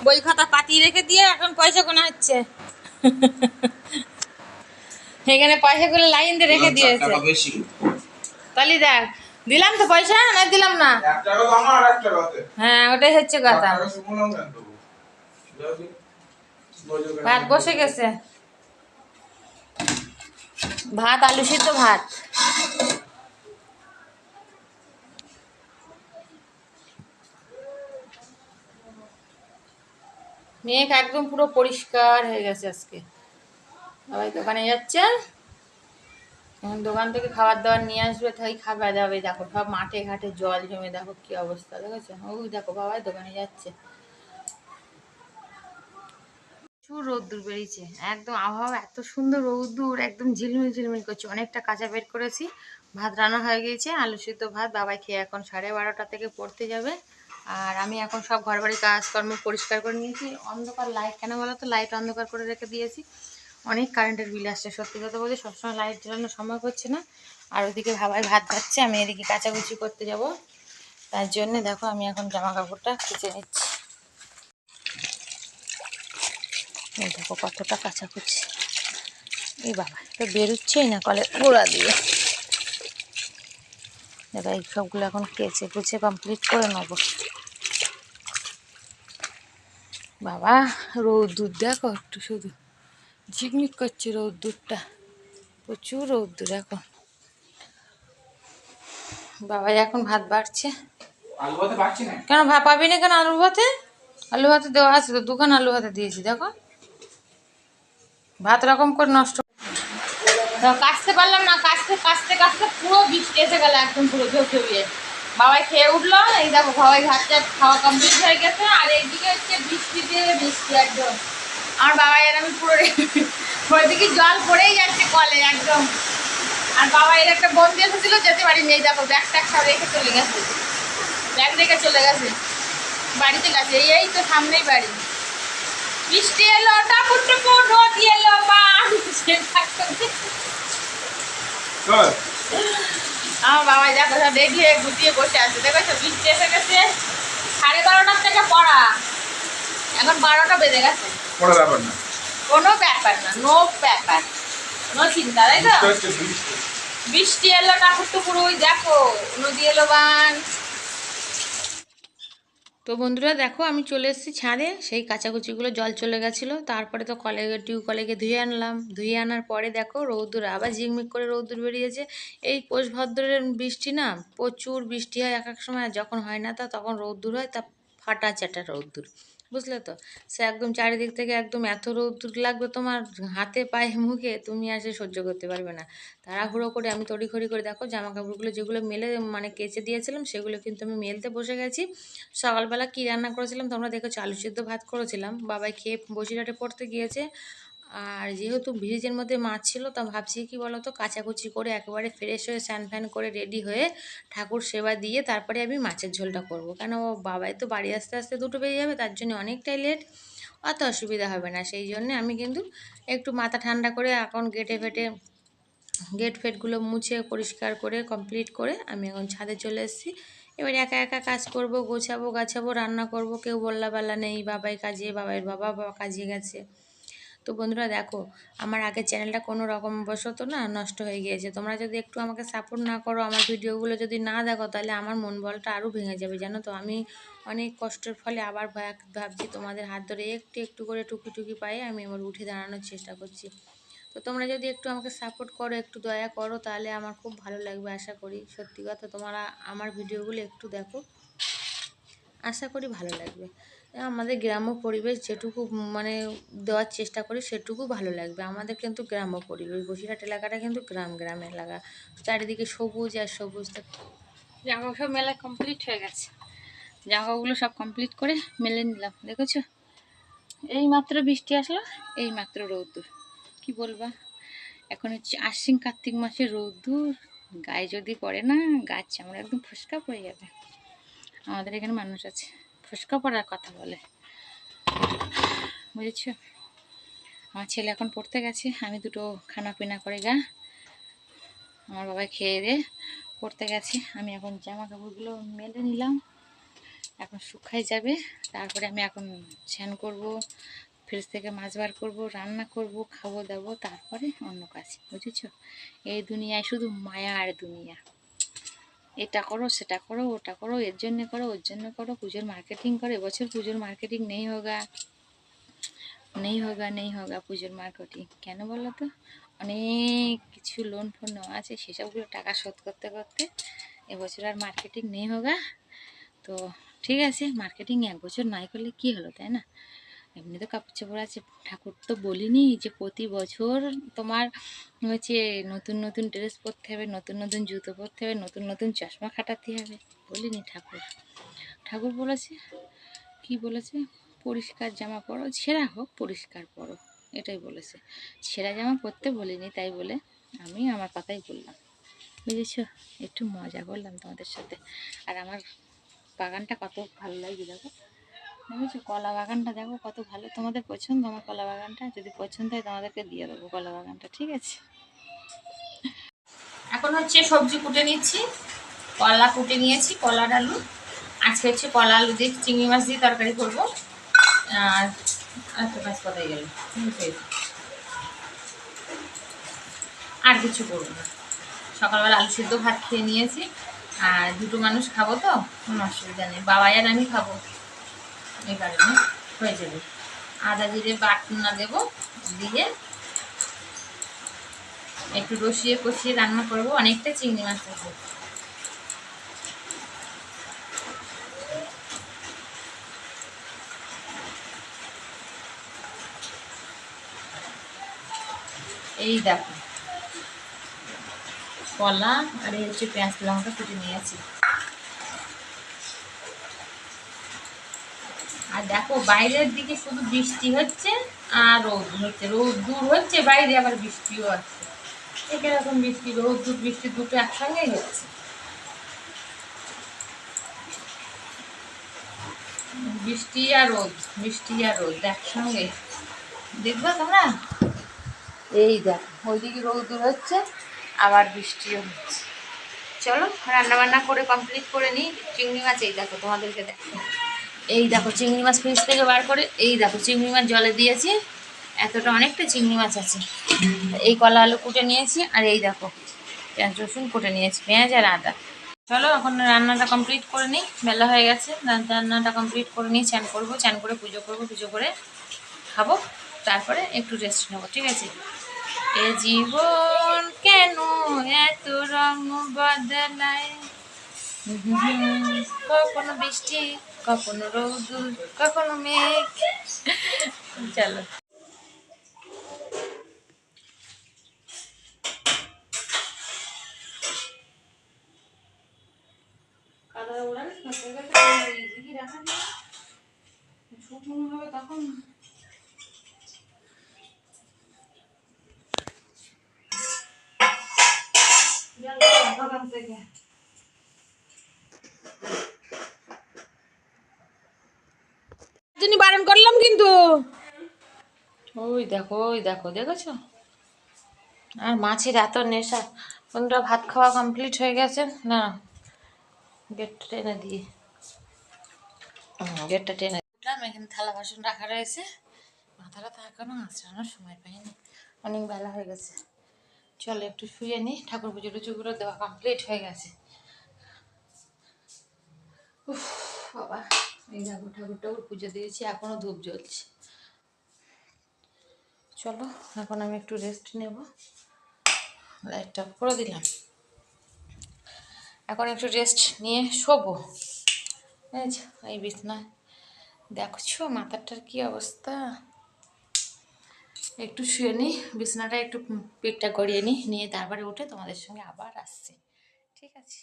বই খাতা পাতিয়ে রেখে দিয়ে এখন পয়সা গোনা হচ্ছে। এখানে পয়সা গুলো লাইন দিয়ে রেখে দিয়েছে। তাহলে দেখ, দিলাম তো পয়সা না দিলাম না? হ্যাঁ, ওটাই হচ্ছে কথা। ভাত বসে গেছে, ভাত আলু সিদ্ধ ভাত। মেঘ একদম পুরো পরিষ্কার হয়ে গেছে আজকে। সবাই দোকানে যাচ্ছে, দোকান থেকে খাবার দাবার নিয়ে আসবে, তাই খাওয়া যাবে। দেখো সব মাঠে ঘাটে জল জমে, দেখো কি অবস্থা দেখেছো। ওই দেখো বাবাই দোকানে যাচ্ছে। প্রচুর রোদ্দুর বেরিয়েছে, একদম আবহাওয়া এত সুন্দর, রোদ্দুর একদম ঝিলমিল ঝিলমিল করছে। অনেকটা কাঁচা বের করেছি। ভাত রান্না হয়ে গিয়েছে, আলু সিদ্ধ ভাত। বাবাই খেয়ে এখন 12:30 থেকে পড়তে যাবে। আর আমি এখন সব ঘর বাড়ি কাজকর্ম পরিষ্কার করে নিয়েছি। অন্ধকার লাইট কেন বলো তো, লাইট অন্ধকার করে রেখে দিয়েছি। অনেক কারেন্টের বিল আসছে, সত্যি কথা বলতে সবসময় লাইট জ্বালানোর সময় হচ্ছে না। আর ওদিকে বাবাই ভাত খাচ্ছে, আমি এদিকে কাচাকুচি করতে যাব। তার জন্য দেখো আমি এখন জামা কাপড়টা কেচে নিচ্ছি। এই দেখো কতটা কাচাকুচি। এই বাবা তো বেরোচ্ছেই না কলের গোড়া দিয়ে। দেখো এই সবগুলো এখন কেচে কুচে কমপ্লিট করে নেবো। বাবা রৌদ্দুর দেখো একটু, শুধু ঝিকমিক করছে রৌদ্দুরটা, প্রচুর রৌদ্দুর এখন। বাবাই এখন ভাত বাড়ছে। কেন ভাত পাবি না কেন? আলু ভাতে, আলু ভাতে দেওয়া আছে তো, দুখান আলু ভাতে দিয়েছি। দেখো ভাত রকম করে নষ্ট। কাচতে পারলাম না, কাচতে কাচতে কাচতে পুরো বৃষ্টি এসে গেল, একদম পুরো ঝোঁকে। বাবাই খেয়ে উঠলো, এই দেখো বাবাই ভাত টাত খাওয়া কমপ্লিট হয়ে গেছে। আর এইদিকে হচ্ছে বৃষ্টি দিয়ে বৃষ্টি একদম। আমার বাবাই আর আমি পুরো ওইদিকে জল পড়েই যাচ্ছে কলে একদম। আর বাবা এর একটা বন্ধু এসেছিল, যেতে পারিনি। এই দেখো ব্যাগ ট্যাগ সব রেখে চলে গেছে, ব্যাগ রেখে চলে গেছে, বাড়িতে গেছে। এই তো সামনেই বাড়ি। বৃষ্টি এলো, টাপুর টুপুর রোদ এলো, মা আমার বাবাই দেখো সব রেডি হয়ে গুটিয়ে বসে আছে। দেখো বৃষ্টি এসে গেছে। 12:30 থেকে পড়া, এখন 12টা বেজে গেছে। কোনো ব্যাপার না, কোনো ব্যাপার না, নো ব্যাপার, নো চিন্তা, তাই তো? বৃষ্টি এলো টাপুর টুপুর, ওই দেখো নদী এলো বান। তো বন্ধুরা দেখো আমি চলে এসেছি ছাদে। সেই কাচাকুচিগুলো জল চলে গেছিলো, তারপরে তো টিউবকলে গিয়ে ধুয়ে আনলাম। ধুয়ে আনার পরে দেখো রৌদ্দুর আবার ঝিকমিক করে রৌদ্দুর বেরিয়েছে। এই পৌষ ভাদ্রের বৃষ্টি না, প্রচুর বৃষ্টি হয় এক এক সময়, আর যখন হয় না তা তখন রৌদ্দুর হয়, তা ফাটা চাটা রৌদ্দুর, বুঝলে তো? সে একদম চারিদিক থেকে একদম এত রৌদ্দুর লাগবে তোমার হাতে পায়ে মুখে, তুমি আর সে সহ্য করতে পারবে না। তাড়াহুড়ো করে আমি তড়িঘড়ি করে দেখো জামা কাপড়গুলো যেগুলো মেলে মানে কেচে দিয়েছিলাম সেগুলো কিন্তু আমি মেলতে বসে গেছি। সকালবেলা কী রান্না করেছিলাম তোমরা দেখেছো, আলু সিদ্ধ ভাত করেছিলাম। বাবাই খেয়ে বসিরহাটে পড়তে গিয়েছে। আর যেহেতু ফ্রিজের মধ্যে মাছ ছিল, তা ভাবছি কি বলতো, কাচাকুচি করে একেবারে ফ্রেশ হয়ে স্নান ফ্যান করে রেডি হয়ে ঠাকুর সেবা দিয়ে তারপরে আমি মাছের ঝোলটা করব। কেন বাবাই তো বাড়ি আসতে আসতে 2টো বেজে যাবে, তার জন্য অনেকটাই লেট, অত অসুবিধা হবে না। সেই জন্যে আমি কিন্তু একটু মাথা ঠান্ডা করে এখন গেট ফেটগুলো মুছে পরিষ্কার করে কমপ্লিট করে আমি এখন ছাদে চলে এসেছি। এবার একা একা কাজ করব, গোছাবো গাছাবো, রান্না করব। কেউ বললা বেলা নেই, বাবাই কাজে, বাবার বাবা কাজে গেছে। তো বন্ধুরা দেখো আমার আগের চ্যানেলটা কোনো রকম বশত না নষ্ট হয়ে গিয়েছে। তোমরা যদি একটু আমাকে সাপোর্ট না করো, আমার ভিডিওগুলো যদি না দেখো, তাহলে আমার মন বলটা আরও ভেঙে যাবে, জানো তো? আমি অনেক কষ্টের ফলে আবার ভাবছি তোমাদের হাত ধরে একটু একটু করে টুকি পায়ে আমি আবার উঠে দাঁড়ানোর চেষ্টা করছি। তো তোমরা যদি একটু আমাকে সাপোর্ট করো, একটু দয়া করো, তাহলে আমার খুব ভালো লাগবে। আশা করি সত্যি কথা তোমরা আমার ভিডিওগুলো একটু দেখো, আশা করি ভালো লাগবে। আমাদের গ্রাম্য পরিবেশ যেটুকু মানে দেওয়ার চেষ্টা করি সেটুকু ভালো লাগবে। আমাদের কিন্তু গ্রাম্য পরিবেশ, বসিরহাট এলাকাটা কিন্তু গ্রাম এলাকা, চারিদিকে সবুজ আর সবুজ। জামা সব মেলা কমপ্লিট হয়ে গেছে, জামাগুলো সব কমপ্লিট করে মেলে নিলাম। দেখেছো এই মাত্র বৃষ্টি আসলো, এই মাত্র রৌদ্দুর, কি বলবা? এখন হচ্ছে আশ্বিন কার্তিক মাসের রৌদ্দুর, গায়ে যদি পড়ে না গাছ চামড়া একদম ফুসকা পড়ে যাবে। আমাদের এখানে মানুষ আছে ফুসকা পড়ার কথা বলে, বুঝেছ? আমার ছেলে এখন পড়তে গেছে, আমি দুটো খানা পিনা করে আমার বাবা খেয়ে দিয়ে পড়তে গেছে। আমি এখন জামা কাপড়গুলো মেলে নিলাম, এখন শুকাই যাবে, তারপরে আমি এখন স্নান করব, ফ্রিজ থেকে মাছ বার করবো, রান্না করব, খাবো দাবো, তারপরে অন্য কাজ, বুঝেছো? এই দুনিয়ায় শুধু মায়া আর দুনিয়া, এটা করো সেটা করো ওটা করো, এর জন্য করো ওর জন্য করো, পুজোর মার্কেটিং করো। এবছর পুজোর মার্কেটিং নেই হোগা, নেই হোগা, নেই হোগা পুজোর মার্কেটিং। কেন বলো তো? অনেক কিছু লোন ফোন নেওয়া আছে, সেসবগুলো টাকা শোধ করতে করতে এবছর আর মার্কেটিং নেই হোগা। তো ঠিক আছে, মার্কেটিং এক বছর নাই করলে কি হলো, তাই না? এমনি তো কাপড় চোপড় আছে, ঠাকুর তো বলিনি যে প্রতি বছর তোমার হচ্ছে নতুন নতুন ড্রেস পরতে হবে, নতুন নতুন জুতো পরতে হবে, নতুন নতুন চশমা খাটাতে হবে, বলিনি ঠাকুর? ঠাকুর বলেছে কি বলেছে? পরিষ্কার জামা পরো, ছেঁড়া হোক পরিষ্কার পরো, এটাই বলেছে। ছেঁড়া জামা পরতে বলিনি, তাই বলে আমি আমার কথাই বললাম, বুঝেছো? একটু মজা করলাম তোমাদের সাথে। আর আমার বাগানটা কত ভালো লাগে দেখো, বুঝেছো? কলা বাগানটা দেখো কত ভালো। তোমাদের পছন্দ আমার কলা বাগানটা? যদি পছন্দ হয় তোমাদেরকে দিয়ে দেবো কলা বাগানটা, ঠিক আছে? এখন হচ্ছে সবজি কুটে নিচ্ছি, কলা কুটে নিয়েছি, কলার আলু। আজকে হচ্ছে কলা আলু দিয়ে চিংড়ি মাছ দিয়ে তরকারি করবো। আর একটা মাছ কোথায় গেল, আর কিছু করবো না। সকালবেলা আলু সিদ্ধ ভাত খেয়ে নিয়েছি, আর দুটো মানুষ খাবো তো কোনো অসুবিধা নেই, বাবাই আর আমি খাবো, এই কারণে হয়ে যাবে। আদা জিরে বাটনা দেবো, দিয়ে একটু রসিয়ে কষিয়ে রান্না করবো, অনেকটা চিংড়ি মাছ দেবো। এই দেখো কলা আর এই হচ্ছে পেঁয়াজ লঙ্কা কুটে নিয়েছি। আর দেখো বাইরের দিকে শুধু বৃষ্টি হচ্ছে আর রোদ হচ্ছে, রোদ দূর হচ্ছে বাইরে, আবার বৃষ্টিও আছে। এরকম বৃষ্টি, রোদ দূর বৃষ্টি দুটো একসঙ্গেই হচ্ছে। বৃষ্টি আর রোদ, বৃষ্টি আর রোদ একসঙ্গে দেখবে তোমরা। এই দেখো ওইদিকে রোদ দূর হচ্ছে, আবার বৃষ্টিও হচ্ছে। চলো রান্না বান্না করে কমপ্লিট করে নিই। চিংড়ি মাছ এই দেখো, তোমাদেরকে দেখো, এই দেখো চিংড়ি মাছ ফ্রিজ থেকে বার করে, এই দেখো চিংড়ি মাছ জলে দিয়েছি, এতটা অনেকটা চিংড়ি মাছ আছে। এই কলা আলু কুটে নিয়েছি, আর এই দেখো পেঁয়াজ রসুন কুটে নিয়েছি, পেঁয়াজ আর আদা। চলো এখন রান্নাটা কমপ্লিট করে নিই, বেলা হয়ে গেছে, রান্নাটা কমপ্লিট করে নিই। চান করবো, চান করে পুজো করবো, পুজো করে খাবো, তারপরে একটু রেস্ট নেবো, ঠিক আছে? এ জীবন কেন এত রং বদলায়, কখনো বৃষ্টি, কখনো রোদ, কখনো মেঘ। চলো তখন থেকে বারণ করলাম কিন্তু। ওই দেখো, ওই দেখো, দেখেছো? আর মাছের এত নেশা। বন্ধুরা ভাত খাওয়া কমপ্লিট হয়ে গেছে না, গেটটা টেনে দিয়ে, গেটটা টেনে উঠলাম। এখানে থালা বাসন রাখা রয়েছে, মাথাটা তো এখনো আঁচড়ানোর সময় পাইনি, অনেক বেলা হয়ে গেছে। চলো একটু শুয়ে নিই, ঠাকুর পুজো টুজোগুলো দেওয়া কমপ্লিট হয়ে গেছে। উফ বাবা, এই দেখো ঠাকুর টাকুর পুজো দিয়েছি, এখনো ধূপ জ্বলছে। চলো এখন আমি একটু রেস্ট নেব, লাইটটা করে দিলাম, এখন একটু রেস্ট নিয়ে শোবো। এই বিছনায় দেখছো মাথাটার কি অবস্থা, একটু শুয়ে নিই, বিছনাটা একটু পিঠটা গড়িয়ে নিই, নিয়ে তারপরে উঠে তোমাদের সঙ্গে আবার আসছি, ঠিক আছে?